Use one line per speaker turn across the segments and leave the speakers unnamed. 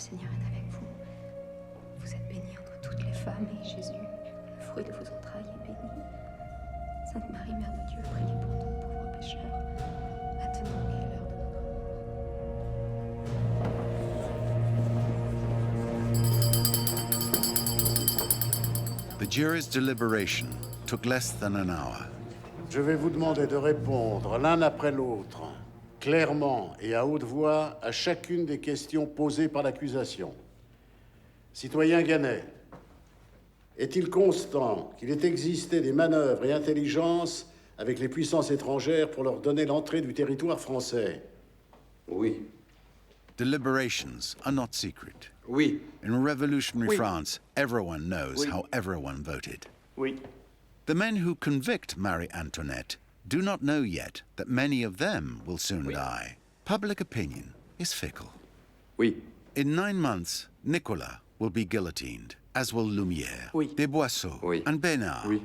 Seigneur est avec vous. Vous êtes bénie entre toutes les femmes, et Jésus, le fruit de vos entrailles, est béni. Sainte Marie, Mère de Dieu, priez pour nous, pauvres pécheurs, maintenant et à l'heure de notre
mort. The jury's deliberation took less than an hour.
Je vais vous demander de répondre l'un après l'autre, clairement et à haute voix, à chacune des questions posées par l'accusation. Citoyen Gannet, est-il constant qu'il ait existé des manœuvres et intelligences avec les puissances étrangères pour leur donner l'entrée du territoire français?
Oui.
Deliberations are not secret.
Oui.
In revolutionary
Oui.
France, everyone knows
Oui.
how everyone voted.
Oui.
The men who convict Marie Antoinette do not know yet that many of them will soon
Oui.
die. Public opinion is fickle.
Oui.
In 9 months, Nicolas will be guillotined, as will Lumière,
Oui.
Desboisseaux,
Oui.
and Brunard.
Oui.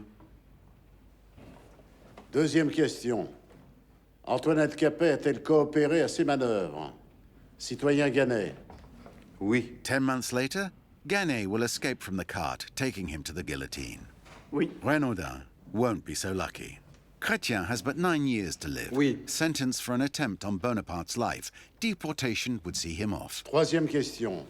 Deuxième question. Antoinette Capet a-t-elle coopéré à ces manœuvres? Citoyen Gannet.
Oui.
10 months later, Gannet will escape from the cart, taking him to the guillotine.
Oui.
Renaudin won't be so lucky. Chrétien has but 9 years to live.
Oui.
Sentenced for an attempt on Bonaparte's life. Deportation would see him off.
Troisième question.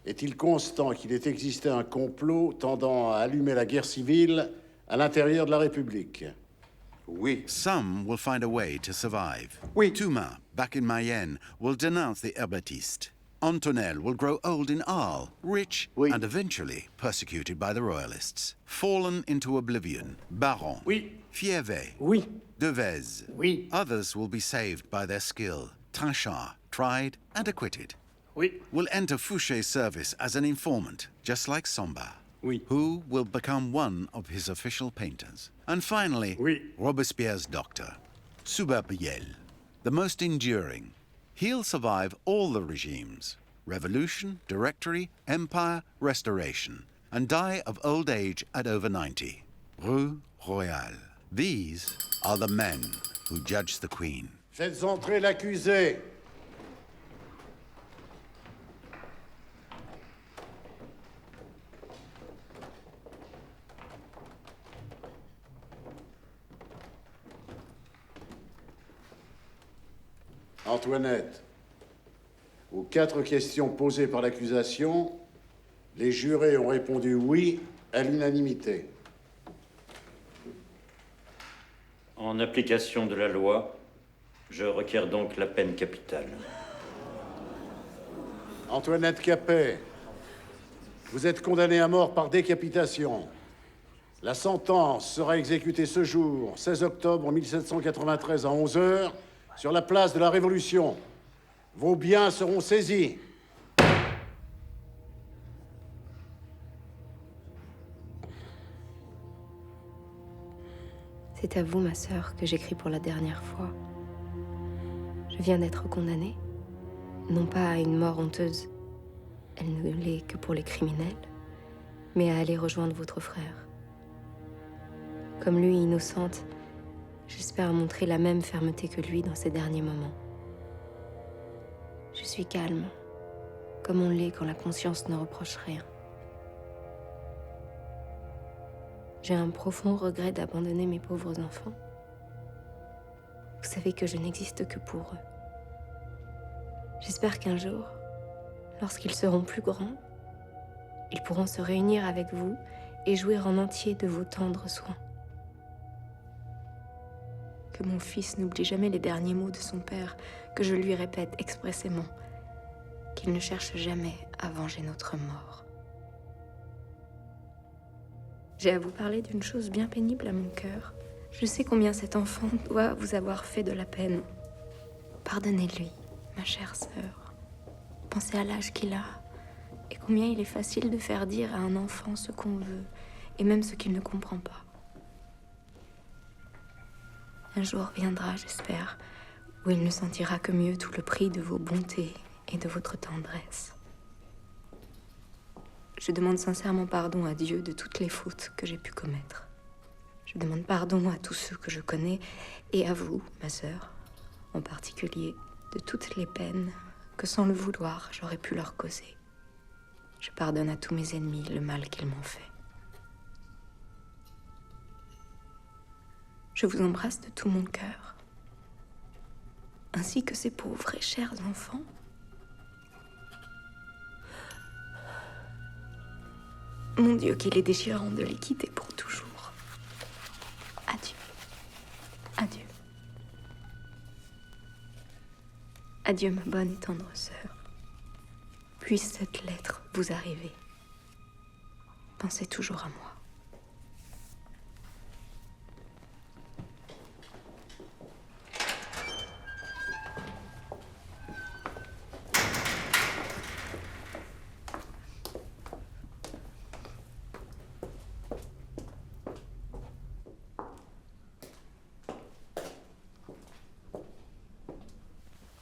Est-il constant qu'il ait existé un complot tendant à allumer la guerre civile à l'intérieur de la République?
Oui.
Some will find a way to survive.
Oui.
Thomas, back in Mayenne, will denounce the Herbatistes. Antonel will grow old in Arles, rich
Oui.
and eventually persecuted by the royalists. Fallen into oblivion, Baron,
Oui.
Fiervet,
Oui.
Devez.
Oui.
Others will be saved by their skill. Trinchard, tried and acquitted.
Oui.
Will enter Fouché's service as an informant, just like Samba.
Oui.
Who will become one of his official painters. And finally,
Oui.
Robespierre's doctor, Soubabiel, the most enduring. He'll survive all the regimes, revolution, directory, empire, restoration, and die of old age at over 90. Rue Royale. These are the men who judge the Queen.
Faites entrer l'accusé. Antoinette, aux 4 questions posées par l'accusation, les jurés ont répondu oui à l'unanimité.
En application de la loi, je requiers donc la peine capitale.
Antoinette Capet, vous êtes condamnée à mort par décapitation. La sentence sera exécutée ce jour, 16 octobre 1793 à 11 h, sur la place de la Révolution. Vos biens seront saisis.
C'est à vous, ma sœur, que j'écris pour la dernière fois. Je viens d'être condamnée, non pas à une mort honteuse, elle ne l'est que pour les criminels, mais à aller rejoindre votre frère. Comme lui, innocente, j'espère montrer la même fermeté que lui dans ces derniers moments. Je suis calme, comme on l'est quand la conscience ne reproche rien. J'ai un profond regret d'abandonner mes pauvres enfants. Vous savez que je n'existe que pour eux. J'espère qu'un jour, lorsqu'ils seront plus grands, ils pourront se réunir avec vous et jouir en entier de vos tendres soins. Que mon fils n'oublie jamais les derniers mots de son père, que je lui répète expressément, qu'il ne cherche jamais à venger notre mort. J'ai à vous parler d'une chose bien pénible à mon cœur. Je sais combien cet enfant doit vous avoir fait de la peine. Pardonnez-lui, ma chère sœur. Pensez à l'âge qu'il a et combien il est facile de faire dire à un enfant ce qu'on veut et même ce qu'il ne comprend pas. Un jour viendra, j'espère, où il ne sentira que mieux tout le prix de vos bontés et de votre tendresse. Je demande sincèrement pardon à Dieu de toutes les fautes que j'ai pu commettre. Je demande pardon à tous ceux que je connais et à vous, ma sœur, en particulier, de toutes les peines que sans le vouloir, j'aurais pu leur causer. Je pardonne à tous mes ennemis le mal qu'ils m'ont fait. Je vous embrasse de tout mon cœur, ainsi que ces pauvres et chers enfants. Mon Dieu, qu'il est déchirant de les quitter pour toujours. Adieu. Adieu. Adieu, ma bonne tendre sœur. Puisse cette lettre vous arriver. Pensez toujours à moi.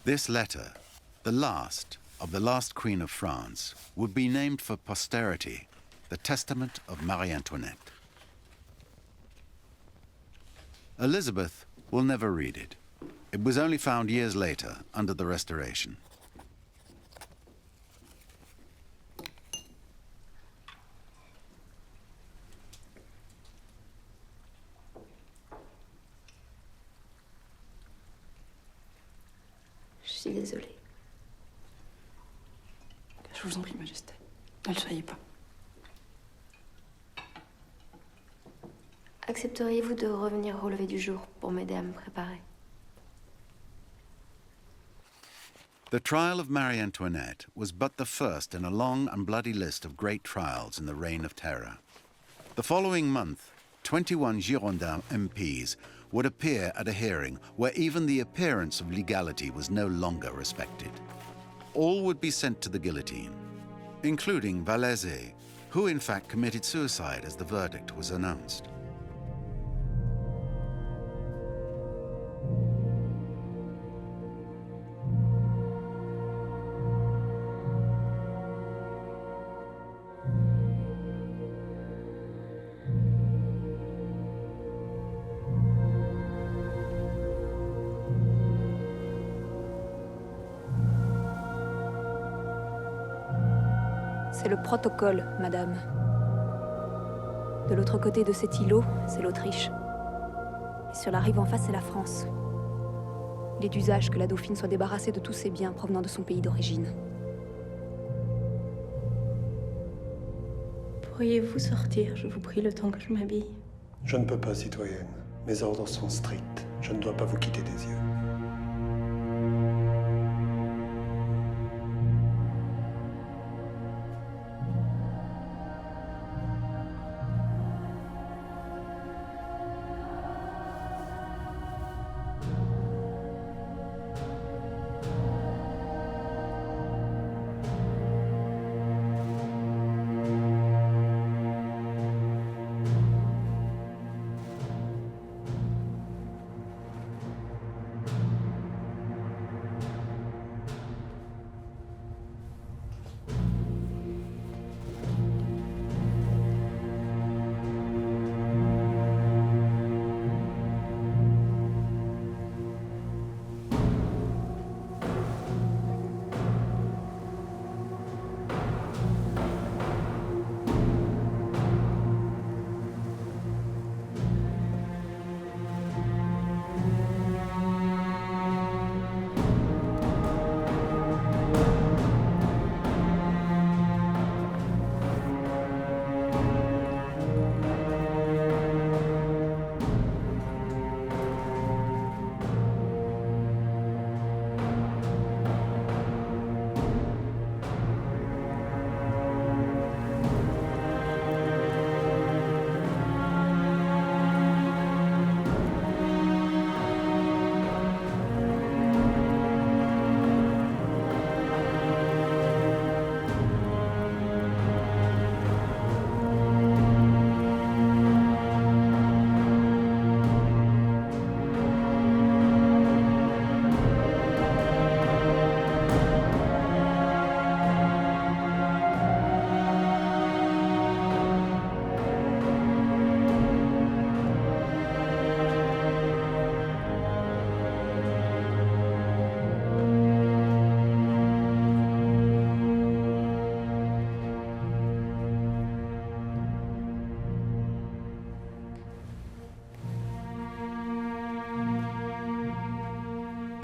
This letter, the last of the last Queen of France, would be named for posterity the Testament of Marie Antoinette. Elizabeth will never read it. It was only found years later under the Restoration.
Je suis désolée.
Je vous en prie, Majesté. Ne le soyez pas.
Accepteriez-vous de revenir au lever du jour pour m'aider à me préparer?
The trial of Marie Antoinette was but the first in a long and bloody list of great trials in the Reign of Terror. The following month, 21 Girondin MPs would appear at a hearing where even the appearance of legality was no longer respected. All would be sent to the guillotine, including Valaise, who in fact committed suicide as the verdict was announced.
C'est le protocole, madame. De l'autre côté de cet îlot, c'est l'Autriche. Et sur la rive en face, c'est la France. Il est d'usage que la dauphine soit débarrassée de tous ses biens provenant de son pays d'origine.
Pourriez-vous sortir, je vous prie, le temps que je m'habille?
Je ne peux pas, citoyenne. Mes ordres sont stricts. Je ne dois pas vous quitter des yeux.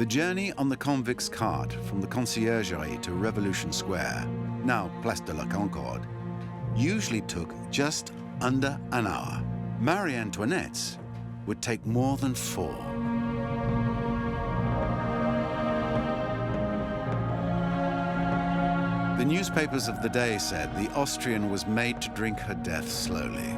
The journey on the convict's cart from the conciergerie to Revolution Square, now Place de la Concorde, usually took just under an hour. Marie Antoinette's would take more than 4. The newspapers of the day said the Austrian was made to drink her death slowly.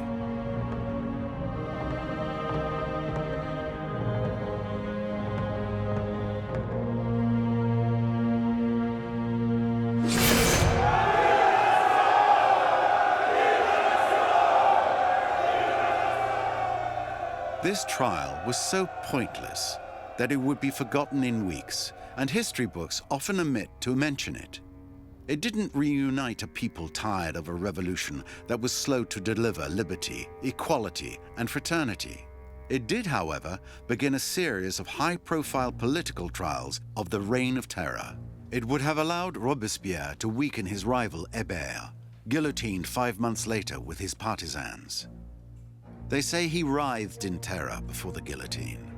This trial was so pointless that it would be forgotten in weeks, and history books often omit to mention it. It didn't reunite a people tired of a revolution that was slow to deliver liberty, equality, and fraternity. It did, however, begin a series of high-profile political trials of the Reign of Terror. It would have allowed Robespierre to weaken his rival Hébert, guillotined 5 months later with his partisans. They say he writhed in terror before the guillotine.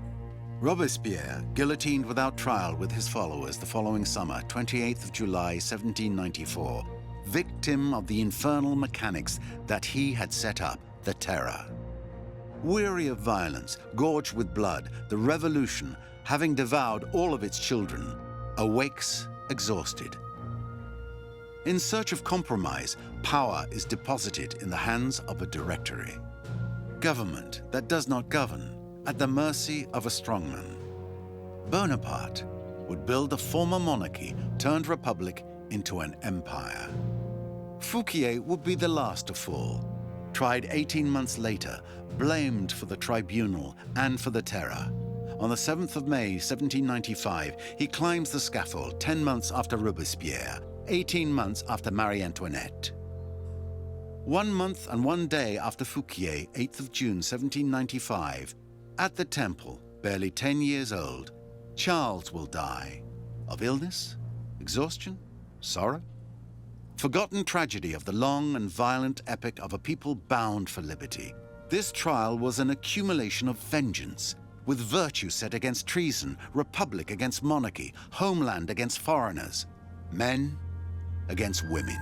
Robespierre guillotined without trial with his followers the following summer, 28th of July, 1794, victim of the infernal mechanics that he had set up, the Terror. Weary of violence, gorged with blood, the revolution, having devoured all of its children, awakes exhausted. In search of compromise, power is deposited in the hands of a directory. Government that does not govern, at the mercy of a strongman. Bonaparte would build a former monarchy turned republic into an empire. Fouquier would be the last to fall, tried 18 months later, blamed for the tribunal and for the terror. On the 7th of May, 1795, he climbs the scaffold 10 months after Robespierre, 18 months after Marie Antoinette. 1 month and 1 day after Fouquier, 8th of June, 1795, at the Temple, barely 10 years old, Charles will die. Of illness? Exhaustion? Sorrow? Forgotten tragedy of the long and violent epic of a people bound for liberty. This trial was an accumulation of vengeance, with virtue set against treason, republic against monarchy, homeland against foreigners, men against women.